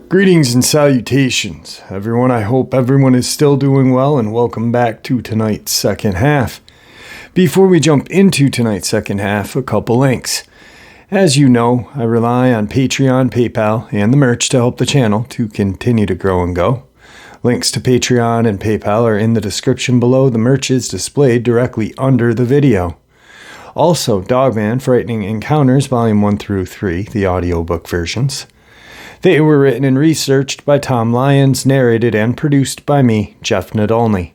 Greetings and salutations, everyone. I hope everyone is still doing well, and welcome back to tonight's second half. Before we jump into tonight's second half, a couple links. As you know, I rely on Patreon, PayPal, and the merch to help the channel to continue to grow and go. Links to Patreon and PayPal are in the description below. The merch is displayed directly under the video. Also, Dogman Frightening Encounters, Volume 1 through 3, the audiobook versions. They were written and researched by Tom Lyons, narrated and produced by me, Jeff Nadolny.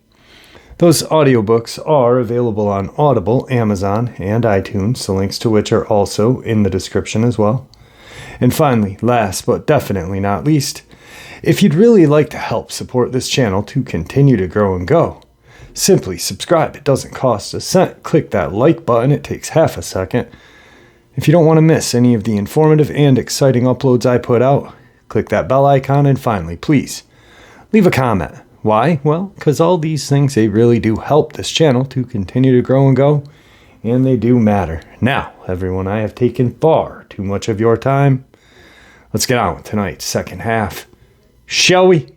Those audiobooks are available on Audible, Amazon, and iTunes, the links to which are also in the description as well. And finally, last but definitely not least, if you'd really like to help support this channel to continue to grow and go, simply subscribe. It doesn't cost a cent. Click that like button. It takes half a second. If you don't want to miss any of the informative and exciting uploads I put out, click that bell icon, and finally, please, leave a comment. Why? Well, because all these things, they really do help this channel to continue to grow and go, and they do matter. Now, everyone, I have taken far too much of your time. Let's get on with tonight's second half, shall we?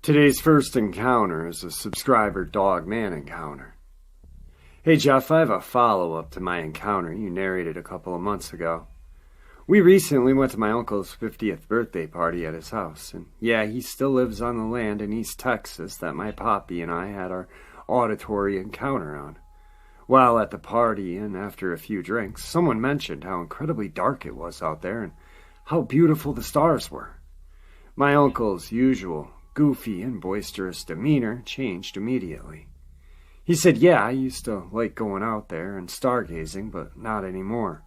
Today's first encounter is a subscriber Dogman encounter. Hey Jeff, I have a follow-up to my encounter you narrated a couple of months ago. We recently went to my uncle's 50th birthday party at his house, and yeah, he still lives on the land in East Texas that my poppy and I had our auditory encounter on. While at the party and after a few drinks, someone mentioned how incredibly dark it was out there and how beautiful the stars were. My uncle's usual goofy and boisterous demeanor changed immediately. He said, yeah, I used to like going out there and stargazing, but not anymore.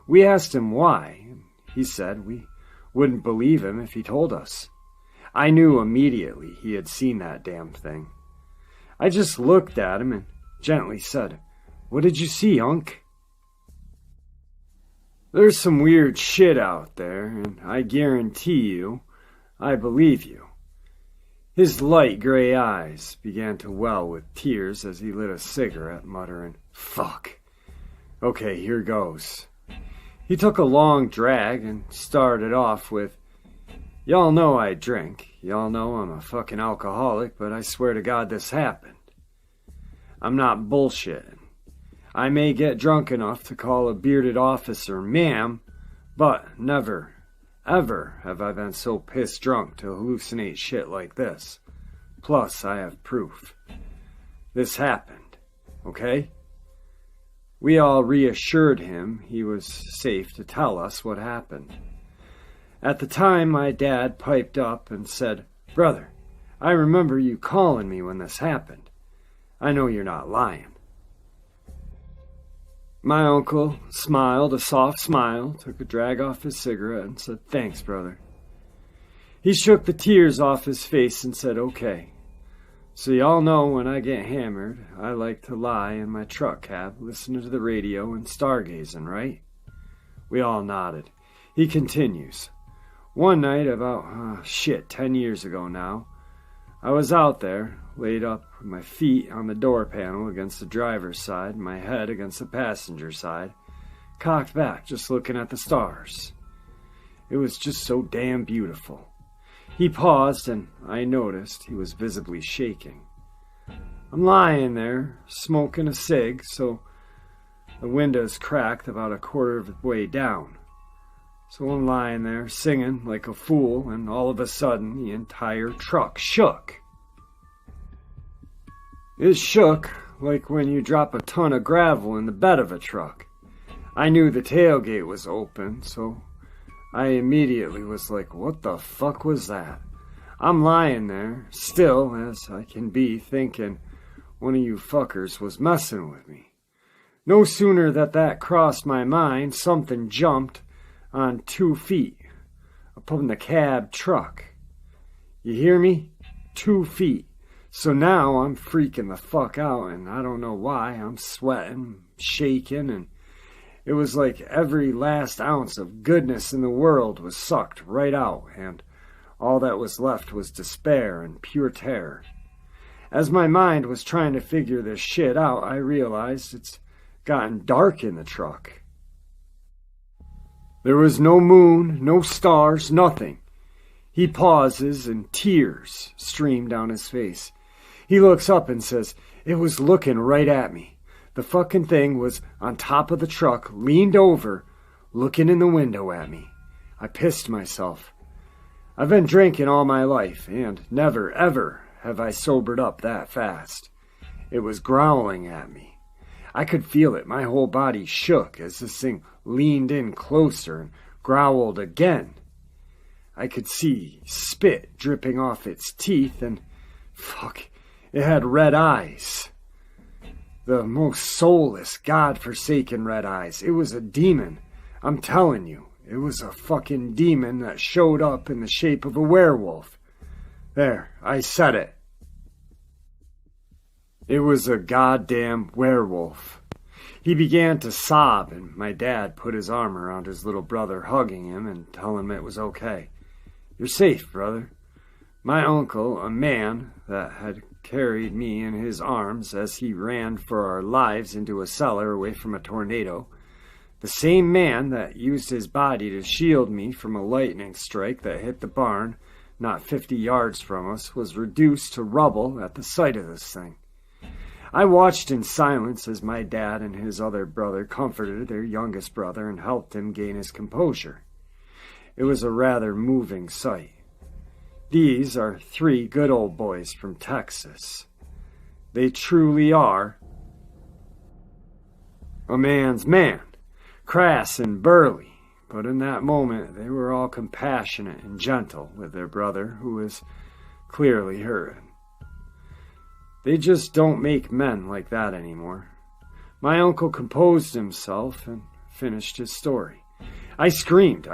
We asked him why, and he said we wouldn't believe him if he told us. I knew immediately he had seen that damn thing. I just looked at him and gently said, "What did you see, Unc?" There's some weird shit out there, and I guarantee you, I believe you. His light gray eyes began to well with tears as he lit a cigarette, muttering, "Fuck. Okay, here goes." He took a long drag and started off with, "Y'all know I drink. Y'all know I'm a fucking alcoholic, but I swear to God this happened. I'm not bullshitting. I may get drunk enough to call a bearded officer ma'am, but never, ever have I been so pissed drunk to hallucinate shit like this. Plus, I have proof. This happened, okay?" We all reassured him he was safe to tell us what happened. At the time, my dad piped up and said, "Brother, I remember you calling me when this happened. I know you're not lying." My uncle smiled a soft smile, took a drag off his cigarette, and said, "Thanks, brother." He shook the tears off his face and said, "Okay. So y'all know when I get hammered, I like to lie in my truck cab, listening to the radio and stargazing, right?" We all nodded. He continues, "One night about, 10 years ago now, I was out there, laid up with my feet on the door panel against the driver's side, my head against the passenger side, cocked back just looking at the stars. It was just so damn beautiful." He paused, and I noticed he was visibly shaking. I'm lying there, smoking a cig, so the window's cracked about a quarter of the way down. So I'm lying there, singing like a fool, and all of a sudden, the entire truck shook. It shook like when you drop a ton of gravel in the bed of a truck. I knew the tailgate was open, so I immediately was like, what the fuck was that? I'm lying there, still as I can be, thinking one of you fuckers was messing with me. No sooner that crossed my mind, something jumped on 2 feet upon the cab truck. You hear me? 2 feet. So now I'm freaking the fuck out, and I don't know why. I'm sweating, shaking, and it was like every last ounce of goodness in the world was sucked right out, and all that was left was despair and pure terror. As my mind was trying to figure this shit out, I realized it's gotten dark in the truck. There was no moon, no stars, nothing. He pauses and tears stream down his face. He looks up and says, "It was looking right at me. The fucking thing was on top of the truck, leaned over, looking in the window at me." I pissed myself. I've been drinking all my life, and never, ever have I sobered up that fast. It was growling at me. I could feel it. My whole body shook as this thing leaned in closer and growled again. I could see spit dripping off its teeth, and it had red eyes. The most soulless, God-forsaken red eyes. It was a demon. I'm telling you, it was a fucking demon that showed up in the shape of a werewolf. There, I said it. It was a goddamn werewolf. He began to sob, and my dad put his arm around his little brother, hugging him and telling him it was okay. "You're safe, brother." My uncle, a man that had carried me in his arms as he ran for our lives into a cellar away from a tornado, the same man that used his body to shield me from a lightning strike that hit the barn not 50 yards from us, was reduced to rubble at the sight of this thing. I watched in silence as my dad and his other brother comforted their youngest brother and helped him gain his composure. It was a rather moving sight. These are 3 good old boys from Texas. They truly are a man's man, crass and burly, but in that moment they were all compassionate and gentle with their brother, who was clearly hurting. They just don't make men like that anymore. My uncle composed himself and finished his story. I screamed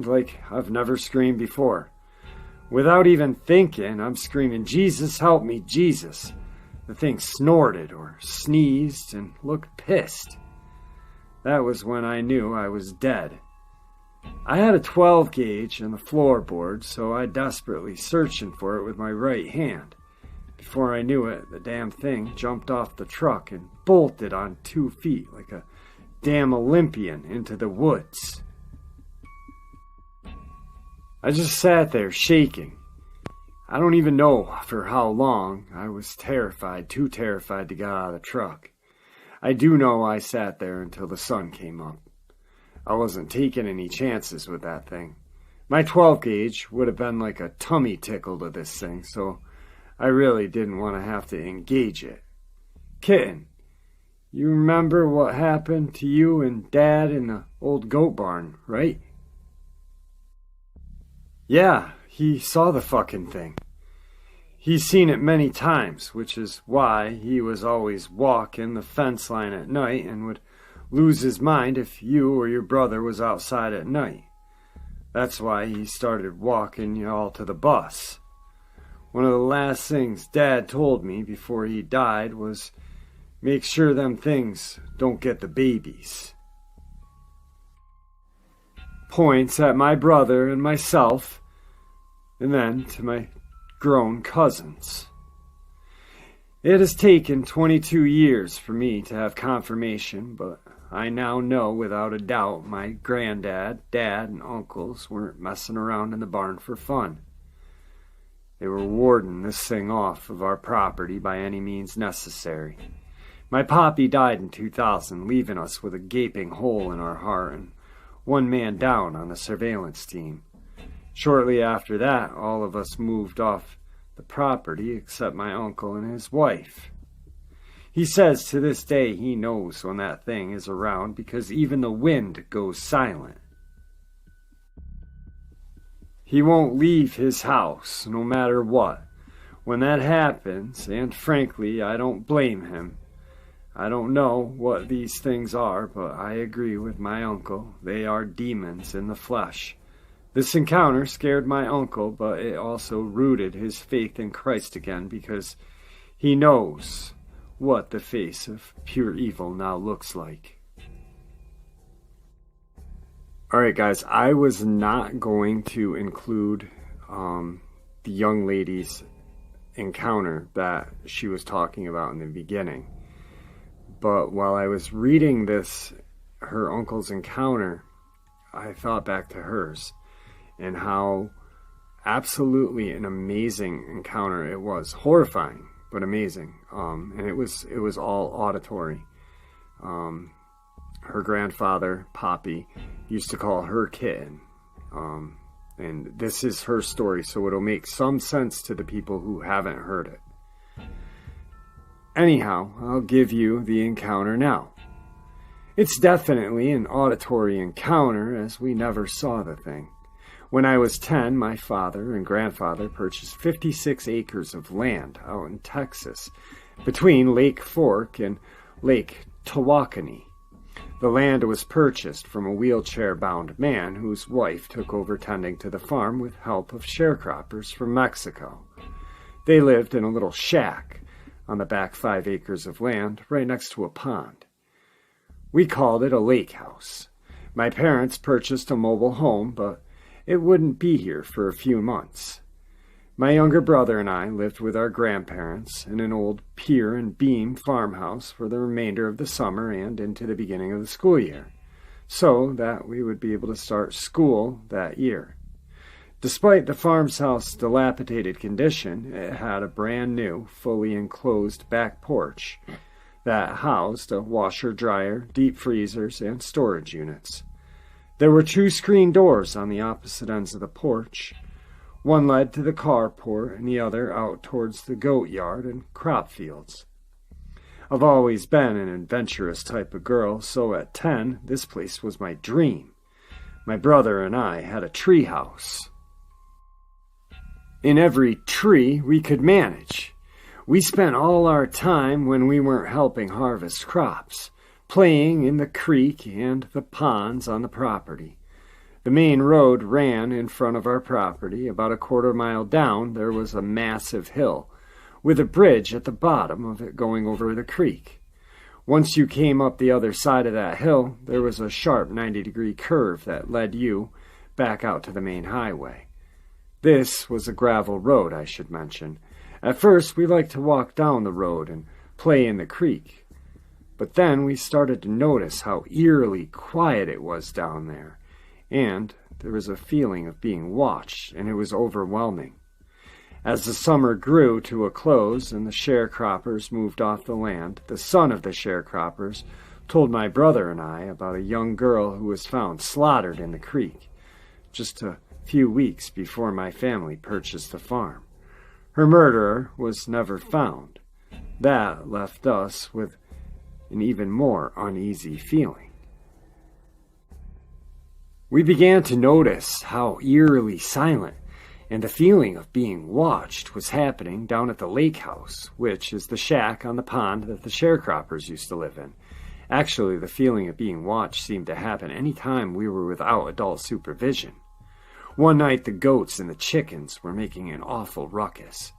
like I've never screamed before. Without even thinking, I'm screaming, "Jesus, help me, Jesus." The thing snorted or sneezed and looked pissed. That was when I knew I was dead. I had a 12 gauge in the floorboard, so I desperately searching for it with my right hand. Before I knew it, the damn thing jumped off the truck and bolted on 2 feet like a damn Olympian into the woods. I just sat there shaking. I don't even know for how long. I was terrified, too terrified to get out of the truck. I do know I sat there until the sun came up. I wasn't taking any chances with that thing. My 12 gauge would have been like a tummy tickle to this thing, so I really didn't want to have to engage it. Kitten, you remember what happened to you and Dad in the old goat barn, right? Yeah, he saw the fucking thing. He's seen it many times, which is why he was always walking the fence line at night and would lose his mind if you or your brother was outside at night. That's why he started walking you all to the bus. One of the last things Dad told me before he died was, "Make sure them things don't get the babies." Points at my brother and myself, and then to my grown cousins. It has taken 22 years for me to have confirmation, but I now know without a doubt my granddad, dad, and uncles weren't messing around in the barn for fun. They were warding this thing off of our property by any means necessary. My poppy died in 2000, leaving us with a gaping hole in our heart and 1 man down on the surveillance team. Shortly after that, all of us moved off the property except my uncle and his wife. He says to this day he knows when that thing is around because even the wind goes silent. He won't leave his house, no matter what. When that happens, and frankly, I don't blame him. I don't know what these things are, but I agree with my uncle. They are demons in the flesh. This encounter scared my uncle, but it also rooted his faith in Christ again because he knows what the face of pure evil now looks like. Alright guys, I was not going to include the young lady's encounter that she was talking about in the beginning. But while I was reading this, her uncle's encounter, I thought back to hers and how absolutely an amazing encounter it was. Horrifying, but amazing. And it was all auditory. Her grandfather, Poppy, used to call her Kitten. And this is her story, so it'll make some sense to the people who haven't heard it. Anyhow, I'll give you the encounter now. It's definitely an auditory encounter, as we never saw the thing. When I was 10, my father and grandfather purchased 56 acres of land out in Texas, between Lake Fork and Lake Tawakoni. The land was purchased from a wheelchair-bound man whose wife took over tending to the farm with help of sharecroppers from Mexico. They lived in a little shack on the back 5 acres of land right next to a pond. We called it a lake house. My parents purchased a mobile home, but it wouldn't be here for a few months. My younger brother and I lived with our grandparents in an old pier and beam farmhouse for the remainder of the summer and into the beginning of the school year, so that we would be able to start school that year. Despite the farmhouse's dilapidated condition, it had a brand new, fully enclosed back porch that housed a washer, dryer, deep freezers, and storage units. There were 2 screen doors on the opposite ends of the porch. One led to the carport and the other out towards the goat yard and crop fields. I've always been an adventurous type of girl, so at 10, this place was my dream. My brother and I had a tree house. In every tree we could manage. We spent all our time when we weren't helping harvest crops, playing in the creek and the ponds on the property. The main road ran in front of our property. About a quarter-mile down, there was a massive hill, with a bridge at the bottom of it going over the creek. Once you came up the other side of that hill, there was a sharp 90-degree curve that led you back out to the main highway. This was a gravel road, I should mention. At first, we liked to walk down the road and play in the creek. But then we started to notice how eerily quiet it was down there. And there was a feeling of being watched, and it was overwhelming. As the summer grew to a close and the sharecroppers moved off the land, the son of the sharecroppers told my brother and I about a young girl who was found slaughtered in the creek just a few weeks before my family purchased the farm. Her murderer was never found. That left us with an even more uneasy feeling. We began to notice how eerily silent and the feeling of being watched was happening down at the lake house, which is the shack on the pond that the sharecroppers used to live in. Actually, the feeling of being watched seemed to happen any time we were without adult supervision. One night, the goats and the chickens were making an awful ruckus.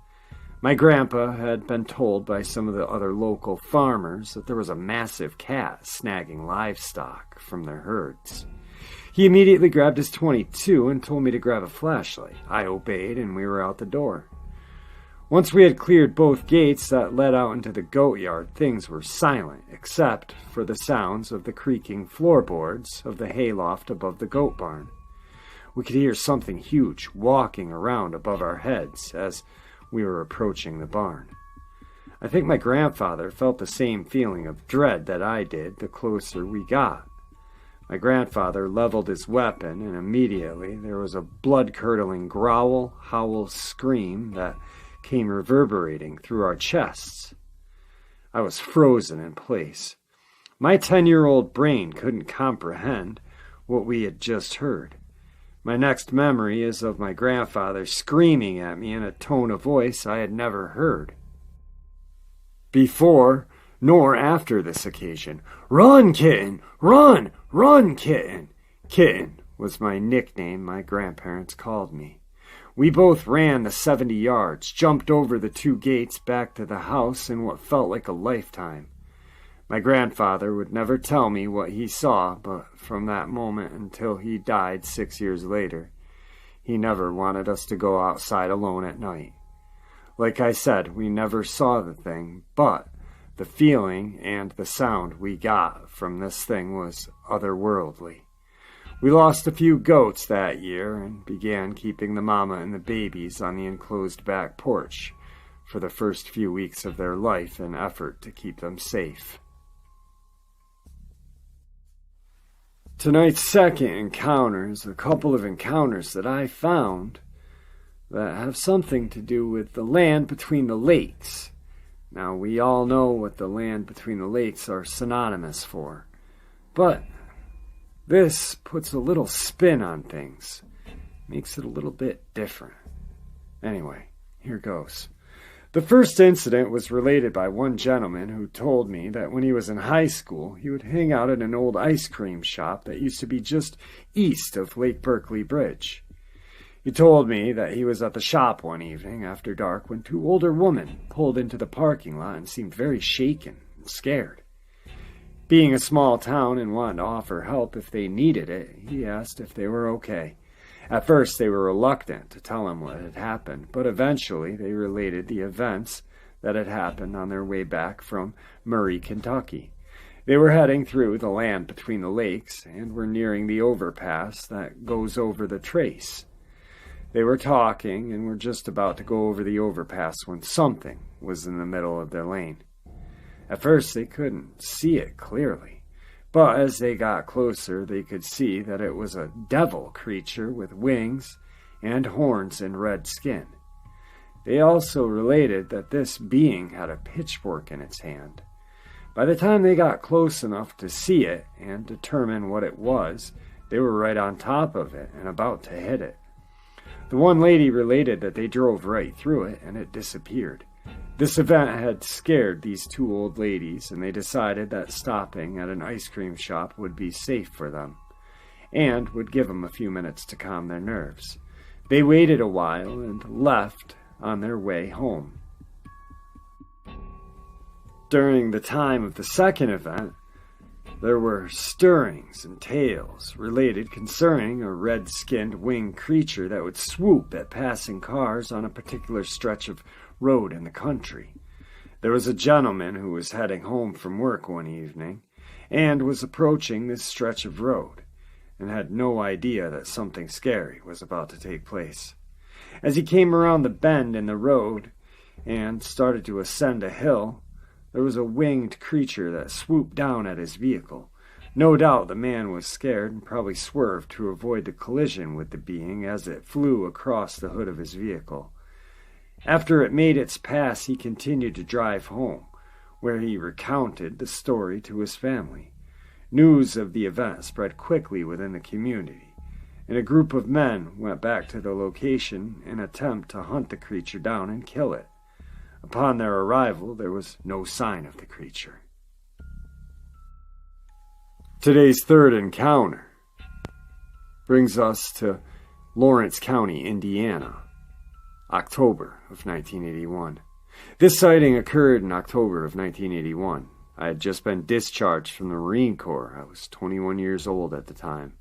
My grandpa had been told by some of the other local farmers that there was a massive cat snagging livestock from their herds. He immediately grabbed his .22 and told me to grab a flashlight. I obeyed, and we were out the door. Once we had cleared both gates that led out into the goat yard, things were silent, except for the sounds of the creaking floorboards of the hayloft above the goat barn. We could hear something huge walking around above our heads as we were approaching the barn. I think my grandfather felt the same feeling of dread that I did the closer we got. My grandfather leveled his weapon, and immediately there was a blood-curdling growl, howl, scream that came reverberating through our chests. I was frozen in place. My 10-year-old brain couldn't comprehend what we had just heard. My next memory is of my grandfather screaming at me in a tone of voice I had never heard before nor after this occasion. "Run, Kitten! Run! Run, Kitten!" Kitten was my nickname my grandparents called me. We both ran the 70 yards, jumped over the 2 gates back to the house in what felt like a lifetime. My grandfather would never tell me what he saw, but from that moment until he died 6 years later, he never wanted us to go outside alone at night. Like I said, we never saw the thing, but the feeling and the sound we got from this thing was otherworldly. We lost a few goats that year and began keeping the mama and the babies on the enclosed back porch for the first few weeks of their life in effort to keep them safe. Tonight's second encounter is a couple of encounters that I found that have something to do with the land between the lakes. Now, we all know what the land between the lakes are synonymous for, but this puts a little spin on things, makes it a little bit different. Anyway, here goes. The first incident was related by one gentleman who told me that when he was in high school, he would hang out at an old ice cream shop that used to be just east of Lake Berkeley Bridge. He told me that he was at the shop one evening after dark when two older women pulled into the parking lot and seemed very shaken and scared. Being a small town and wanting to offer help if they needed it, he asked if they were okay. At first, they were reluctant to tell him what had happened, but eventually they related the events that had happened on their way back from Murray, Kentucky. They were heading through the land between the lakes and were nearing the overpass that goes over the Trace. They were talking and were just about to go over the overpass when something was in the middle of their lane. At first, they couldn't see it clearly. But as they got closer, they could see that it was a devil creature with wings and horns and red skin. They also related that this being had a pitchfork in its hand. By the time they got close enough to see it and determine what it was, they were right on top of it and about to hit it. The one lady related that they drove right through it and it disappeared. This event had scared these two old ladies, and they decided that stopping at an ice cream shop would be safe for them, and would give them a few minutes to calm their nerves. They waited a while and left on their way home. During the time of the second event, there were stirrings and tales related concerning a red-skinned winged creature that would swoop at passing cars on a particular stretch of road in the country. There was a gentleman who was heading home from work one evening and was approaching this stretch of road and had no idea that something scary was about to take place. As he came around the bend in the road and started to ascend a hill, there was a winged creature that swooped down at his vehicle. No doubt the man was scared and probably swerved to avoid the collision with the being as it flew across the hood of his vehicle. After it made its pass, he continued to drive home, where he recounted the story to his family. News of the event spread quickly within the community, and a group of men went back to the location in an attempt to hunt the creature down and kill it. Upon their arrival, there was no sign of the creature. Today's third encounter brings us to Lawrence County, Indiana, October of 1981. This sighting occurred in October of 1981. I had just been discharged from the Marine Corps. I was 21 years old at the time.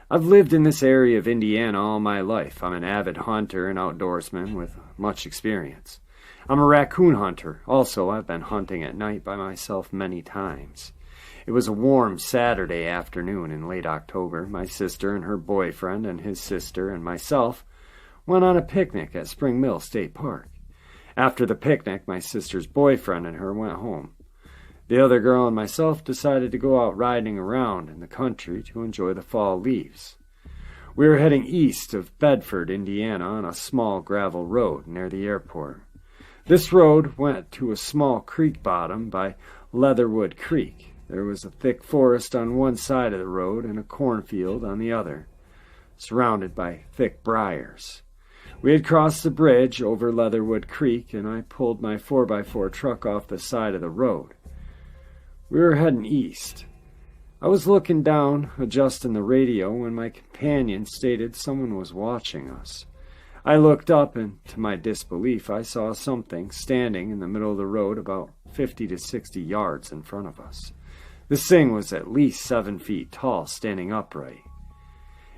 I've lived in this area of Indiana all my life. I'm an avid hunter and outdoorsman with much experience. I'm a raccoon hunter. Also, I've been hunting at night by myself many times. It was a warm Saturday afternoon in late October. My sister and her boyfriend and his sister and myself went on a picnic at Spring Mill State Park. After the picnic, my sister's boyfriend and her went home. The other girl and myself decided to go out riding around in the country to enjoy the fall leaves. We were heading east of Bedford, Indiana, on a small gravel road near the airport. This road went to a small creek bottom by Leatherwood Creek. There was a thick forest on one side of the road and a cornfield on the other, surrounded by thick briars. We had crossed the bridge over Leatherwood Creek, and I pulled my 4x4 truck off the side of the road. We were heading east. I was looking down, adjusting the radio, when my companion stated someone was watching us. I looked up, and to my disbelief, I saw something standing in the middle of the road about 50 to 60 yards in front of us. This thing was at least 7 feet tall, standing upright.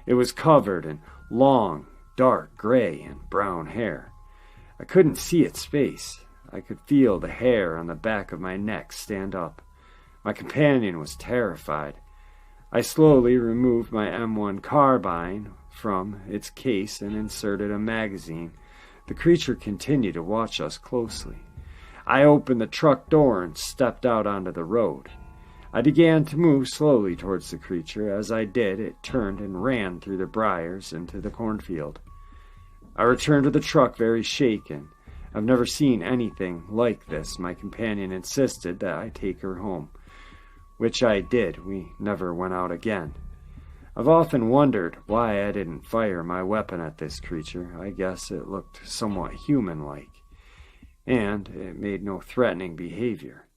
It was covered in long, dark gray and brown hair. I couldn't see its face. I could feel the hair on the back of my neck stand up. My companion was terrified. I slowly removed my M1 carbine from its case and inserted a magazine. The creature continued to watch us closely. I opened the truck door and stepped out onto the road. I began to move slowly towards the creature. As I did, it turned and ran through the briars into the cornfield. I returned to the truck very shaken. I've never seen anything like this. My companion insisted that I take her home, which I did. We never went out again. I've often wondered why I didn't fire my weapon at this creature. I guess it looked somewhat human-like, and it made no threatening behavior.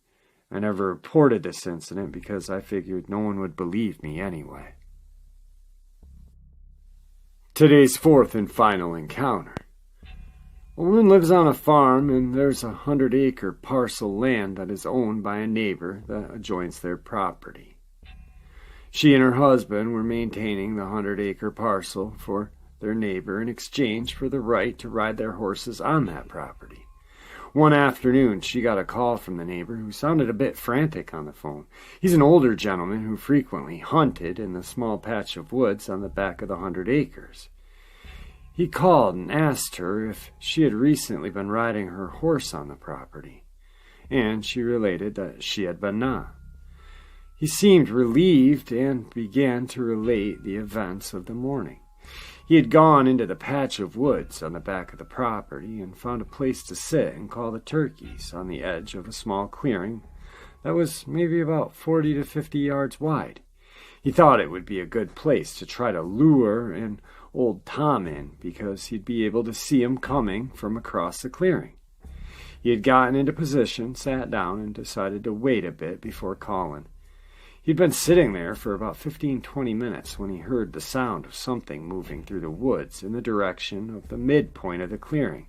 I never reported this incident because I figured no one would believe me anyway. Today's fourth and final encounter. A woman lives on a farm, and there's a 100-acre parcel land that is owned by a neighbor that adjoins their property. She and her husband were maintaining the 100-acre parcel for their neighbor in exchange for the right to ride their horses on that property. One afternoon, she got a call from the neighbor, who sounded a bit frantic on the phone. He's an older gentleman who frequently hunted in the small patch of woods on the back of the 100 acres. He called and asked her if she had recently been riding her horse on the property, and she related that she had been not. He seemed relieved and began to relate the events of the morning. He had gone into the patch of woods on the back of the property and found a place to sit and call the turkeys on the edge of a small clearing that was maybe about 40 to 50 yards wide. He thought it would be a good place to try to lure an old Tom in, because he'd be able to see him coming from across the clearing. He had gotten into position, sat down, and decided to wait a bit before calling. He'd been sitting there for about 15-20 minutes when he heard the sound of something moving through the woods in the direction of the midpoint of the clearing.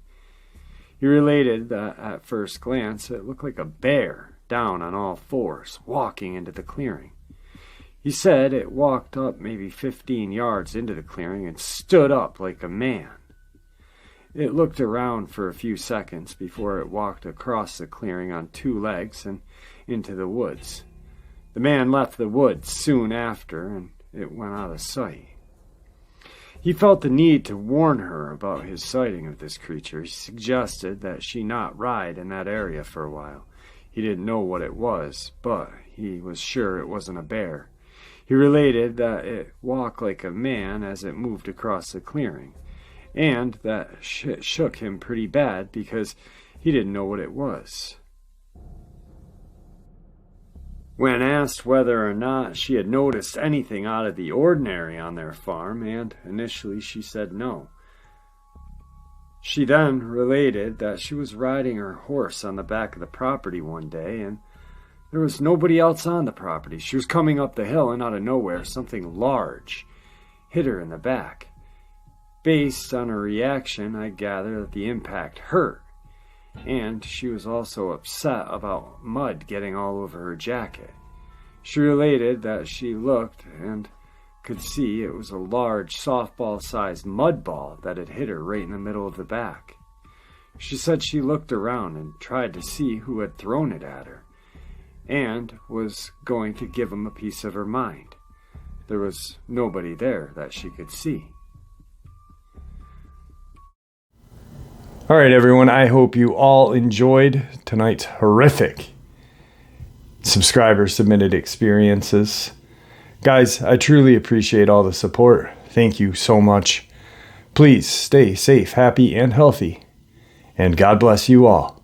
He related that at first glance it looked like a bear down on all fours, walking into the clearing. He said it walked up maybe 15 yards into the clearing and stood up like a man. It looked around for a few seconds before it walked across the clearing on two legs and into the woods. The man left the woods soon after, and it went out of sight. He felt the need to warn her about his sighting of this creature. He suggested that she not ride in that area for a while. He didn't know what it was, but he was sure it wasn't a bear. He related that it walked like a man as it moved across the clearing, and that it shook him pretty bad because he didn't know what it was. When asked whether or not she had noticed anything out of the ordinary on their farm, and initially she said no. She then related that she was riding her horse on the back of the property one day, and there was nobody else on the property. She was coming up the hill, and out of nowhere, something large hit her in the back. Based on her reaction, I gather that the impact hurt, and she was also upset about mud getting all over her jacket. She related that she looked and could see it was a large softball-sized mud ball that had hit her right in the middle of the back. She said she looked around and tried to see who had thrown it at her, and was going to give him a piece of her mind. There was nobody there that she could see. All right, everyone, I hope you all enjoyed tonight's horrific subscriber-submitted experiences. Guys, I truly appreciate all the support. Thank you so much. Please stay safe, happy, and healthy, and God bless you all.